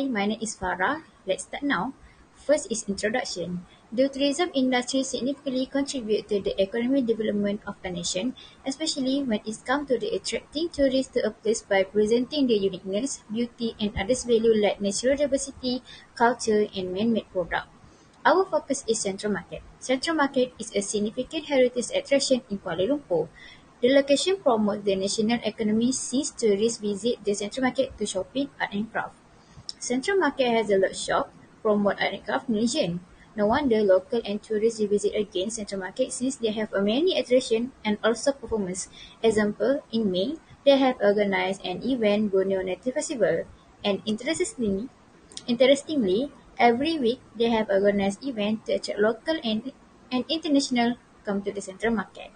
Hi, my name is Farah. Let's start now. First is introduction. The tourism industry significantly contribute to the economic development of the nation, especially when it comes to the attracting tourists to a place by presenting their uniqueness, beauty, and others value like natural diversity, culture, and man-made product. Our focus is Central Market. Central Market is a significant heritage attraction in Kuala Lumpur. The location promotes the national economy since tourists visit the Central Market to shopping, art and craft. Central Market has a large shop, promote art and craft museum. No wonder local and tourists visit again Central Market since they have a many attraction and also performance. Example, in May, they have organized an event Borneo Native Festival. And interestingly, every week they have organized events to attract local and international come to the Central Market.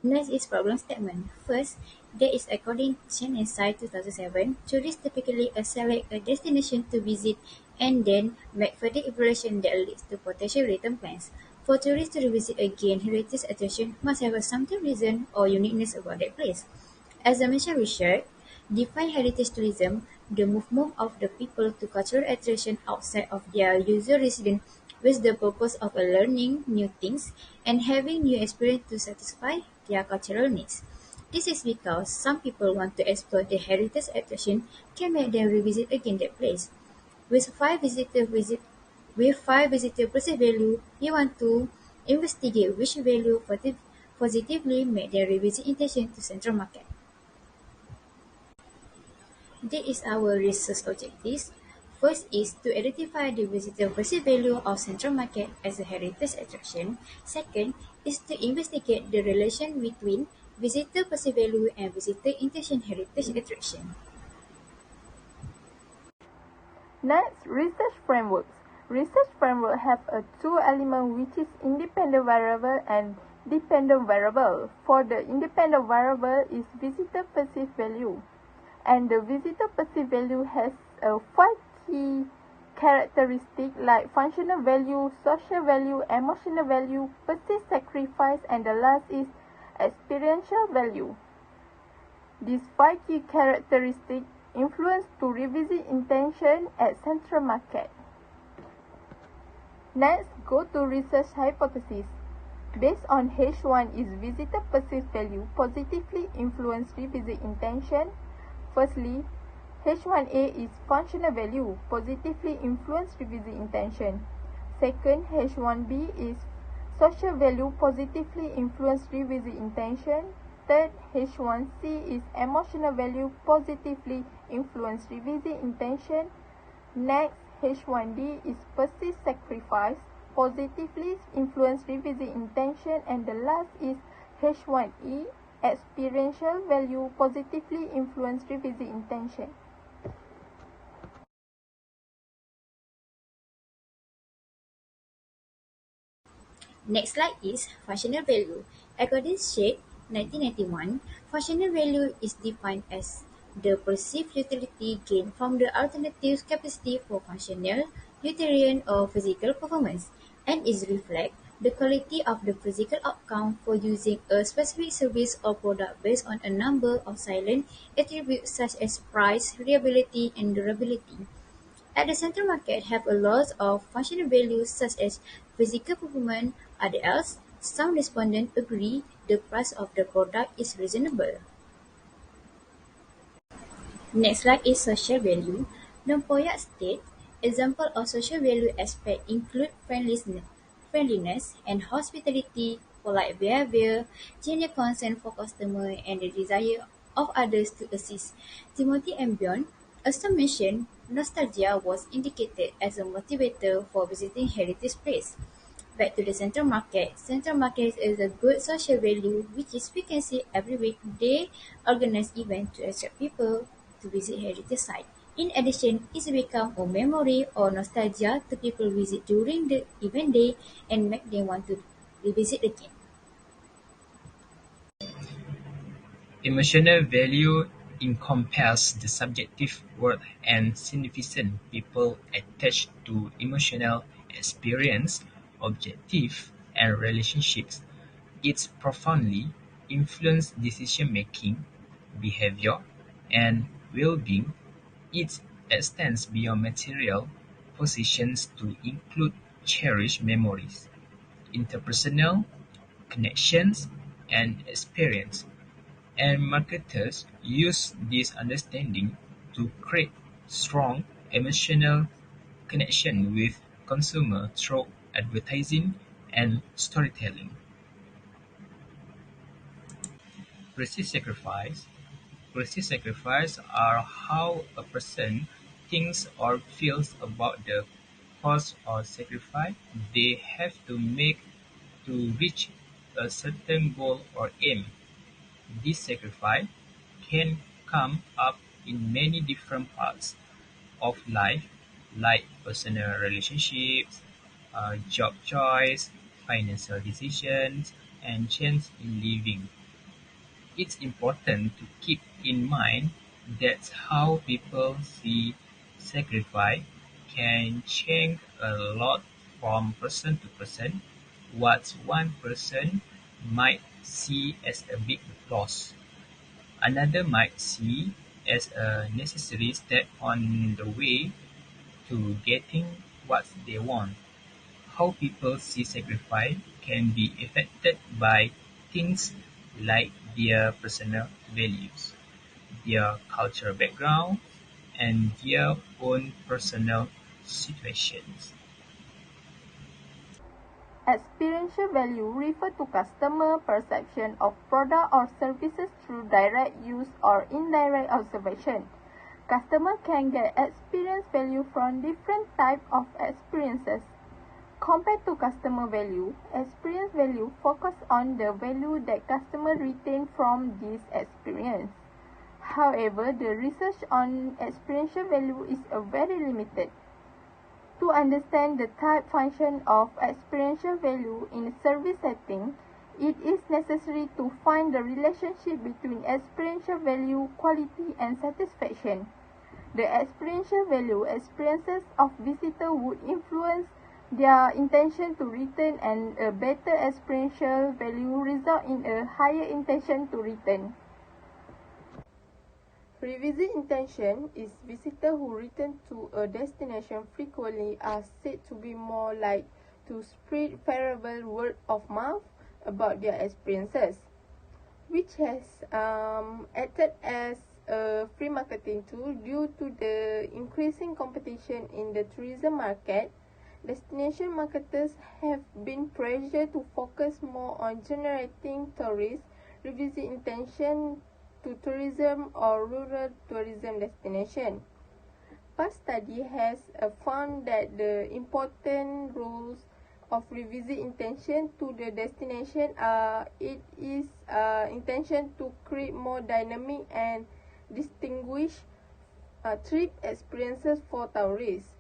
Next is problem statement. First, there is according to Sci 2007, tourists typically select a destination to visit and then make further evaluation that leads to potential return plans. For tourists to revisit again, heritage attraction must have a something reason or uniqueness about that place. As I mentioned research, define heritage tourism, the movement of the people to cultural attraction outside of their usual residence with the purpose of learning new things and having new experience to satisfy their cultural needs. This is because some people want to explore the heritage attraction can make them revisit again that place. With five visitor perceived value, we want to investigate which value positively make their revisit intention to Central Market. This is our research objectives. First is to identify the visitor perceived value of Central Market as a heritage attraction. Second is to investigate the relation between visitor perceived value and visitor intention heritage attraction. Next, research frameworks. Research framework have a two element which is independent variable and dependent variable. For the independent variable is visitor perceived value, and the visitor perceived value has five key characteristics like functional value, social value, emotional value, perceived sacrifice, and the last is experiential value. These five key characteristics influence to revisit intention at Central Market. Next, go to research hypothesis. Based on H1 is visitor perceived value positively influence revisit intention. Firstly, H1A is functional value positively influence revisit intention. Second, H1B is social value positively influence revisit intention. Third, H1C is emotional value positively influence revisit intention. Next, H1D is perceived sacrifice positively influence revisit intention, and the last is H1E experiential value positively influence revisit intention. Next slide is functional value. According to Shade 1991, functional value is defined as the perceived utility gained from the alternative capacity for functional, utilitarian, or physical performance, and is reflect the quality of the physical outcome for using a specific service or product based on a number of silent attributes such as price, reliability, and durability. At the Central Market have a lot of functional values such as physical performance. Else, some respondents agree the price of the product is reasonable. Next slide is social value. Nempoyak state example of social value aspect include friendliness and hospitality, polite behavior, genuine concern for customer, and the desire of others to assist. Timothy and Bjorn also mentioned nostalgia was indicated as a motivator for visiting heritage place. Back to the Central Market. Central Market is a good social value which is we can see every week they organize events to attract people to visit heritage site. In addition, it's become a memory or nostalgia to people visit during the event day and make them want to revisit again. Emotional value encompasses the subjective worth and significance people attach to emotional experience, objectives, and relationships. It profoundly influences decision-making, behavior, and well-being. It extends beyond material possessions to include cherished memories, interpersonal connections, and experience, and marketers use this understanding to create strong emotional connection with consumer through advertising and storytelling. Perceived sacrifice. Perceived sacrifice are how a person thinks or feels about the cost or sacrifice they have to make to reach a certain goal or aim. This sacrifice can come up in many different parts of life, like personal relationships, job choice, financial decisions, and change in living. It's important to keep in mind that how people see sacrifice can change a lot from person to person. What one person might see as a big loss, another might see as a necessary step on the way to getting what they want. How people see sacrifice can be affected by things like their personal values, their cultural background, and their own personal situations. Experiential value refer to customer perception of product or services through direct use or indirect observation. Customer can get experience value from different type of experiences. Compared to customer value, experience value focus on the value that customer retain from this experience. However, the research on experiential value is very limited. To understand the type function of experiential value in a service setting, it is necessary to find the relationship between experiential value, quality, and satisfaction. The experiential value experiences of visitor would influence their intention to return, and a better experiential value result in a higher intention to return. Revisit intention is visitors who return to a destination frequently are said to be more like to spread favorable word of mouth about their experiences, which has acted as a free marketing tool due to the increasing competition in the tourism market. Destination marketers have been pressured to focus more on generating tourists. Revisit intention to tourism or rural tourism destination. Past study has found that the important roles of revisit intention to the destination are it is intention to create more dynamic and distinguished trip experiences for tourists.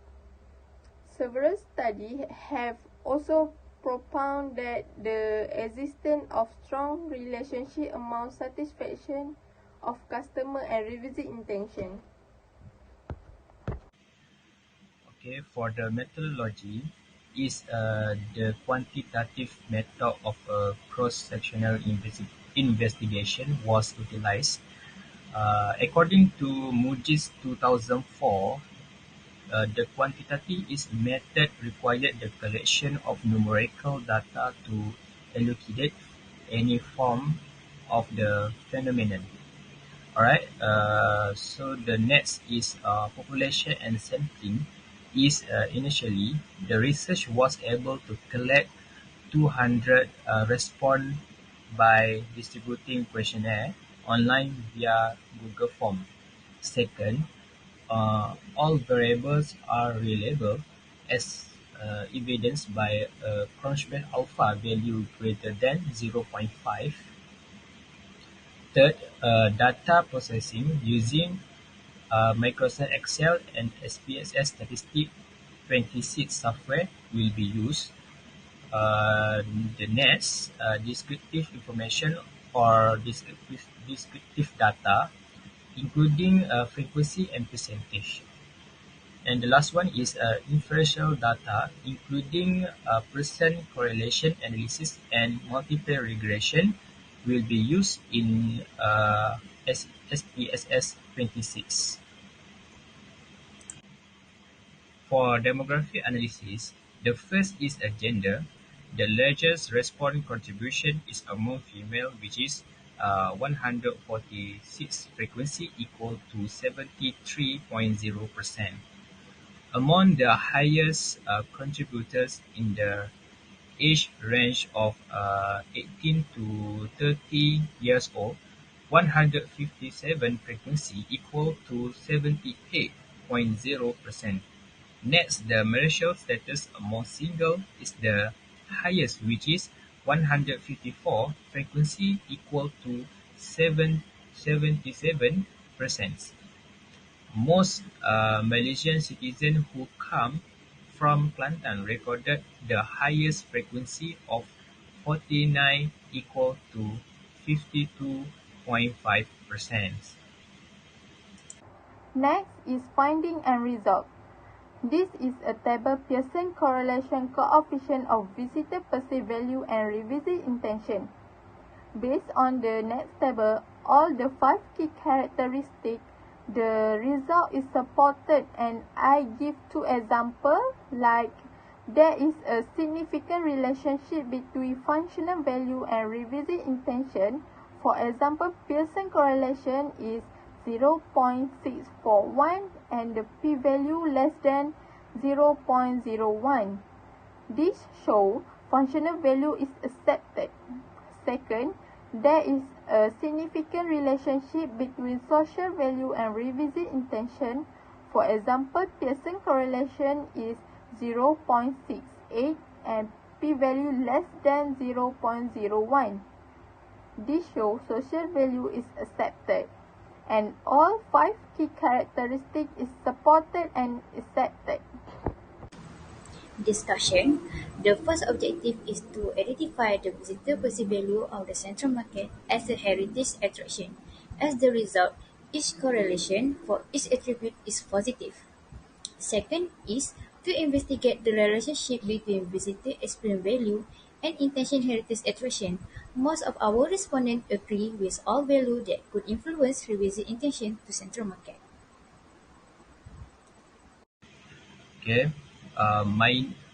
Several studies have also propounded that the existence of strong relationship among satisfaction of customer and revisit intention. Okay, for the methodology is the quantitative method of a cross-sectional investigation was utilized. According to Moody's 2004, the quantitative is method required the collection of numerical data to elucidate any form of the phenomenon. Alright, so the next is population and sampling. Is initially the research was able to collect 200 response by distributing questionnaire online via Google Form. Second, all variables are reliable as evidenced by a Crunchbase alpha value greater than 0.5. Third, data processing using Microsoft Excel and SPSS Statistic 26 software will be used. Uh, the next, descriptive information or descriptive data, including frequency and percentage. And the last one is inferential data, including person correlation analysis and multiple regression, will be used in SPSS 26. For demographic analysis, the first is a gender. The largest response contribution is among female, which is 146 frequency equal to 73.0%. Among the highest contributors in the age range of 18 to 30 years old, 157 frequency equal to 78.0%. Next, the marital status among single is the highest, which is 154 frequency equal to 77%. Most Malaysian citizens who come from Kelantan recorded the highest frequency of 49 equal to 52.5%. Next is finding and result. This is a table Pearson correlation coefficient of visitor perceived value and revisit intention. Based on the next table, all the 5 key characteristics, the result is supported, and I give 2 examples like there is a significant relationship between functional value and revisit intention. For example, Pearson correlation is 0.641 and the p-value less than 0.01. This shows functional value is accepted. Second, there is a significant relationship between social value and revisit intention. For example, Pearson correlation is 0.68 and p-value less than 0.01. This shows social value is accepted, and all 5 key characteristics is supported and accepted. Discussion. The first objective is to identify the visitor perceived value of the Central Market as a heritage attraction. As the result, each correlation for each attribute is positive. Second is to investigate the relationship between visitor experience value and intention heritage attraction. Most of our respondents agree with all value that could influence revisit intention to Central Market. Okay.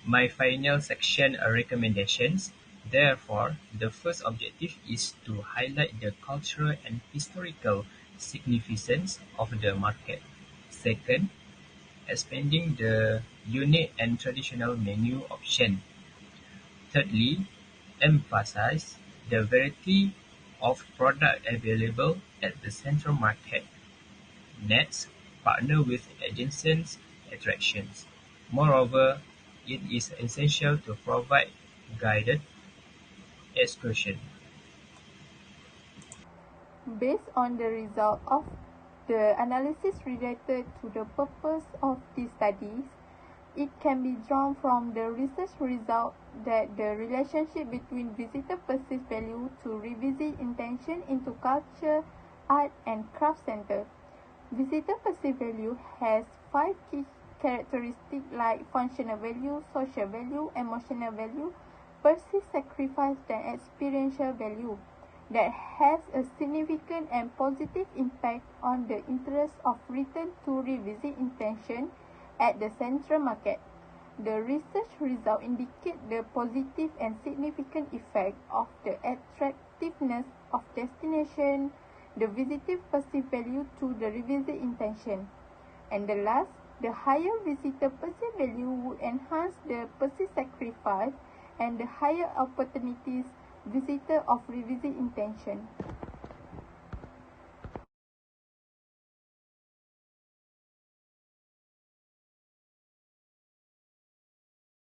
My final section recommendations. Therefore, the first objective is to highlight the cultural and historical significance of the market. Second, expanding the unique and traditional menu option. Thirdly, emphasize the variety of product available at the Central Market. Next, partner with adjacent attractions. Moreover, it is essential to provide guided excursion. Based on the result of the analysis related to the purpose of these studies, it can be drawn from the research result that the relationship between visitor perceived value to revisit intention into culture, art and craft center. Visitor perceived value has 5 key characteristics like functional value, social value, emotional value, perceived sacrifice and experiential value that has a significant and positive impact on the interest of return to revisit intention at the Central Market. The research results indicate the positive and significant effect of the attractiveness of destination, the visitor perceived value to the revisit intention. And the last, the higher visitor perceived value would enhance the perceived sacrifice and the higher opportunities visitor of revisit intention.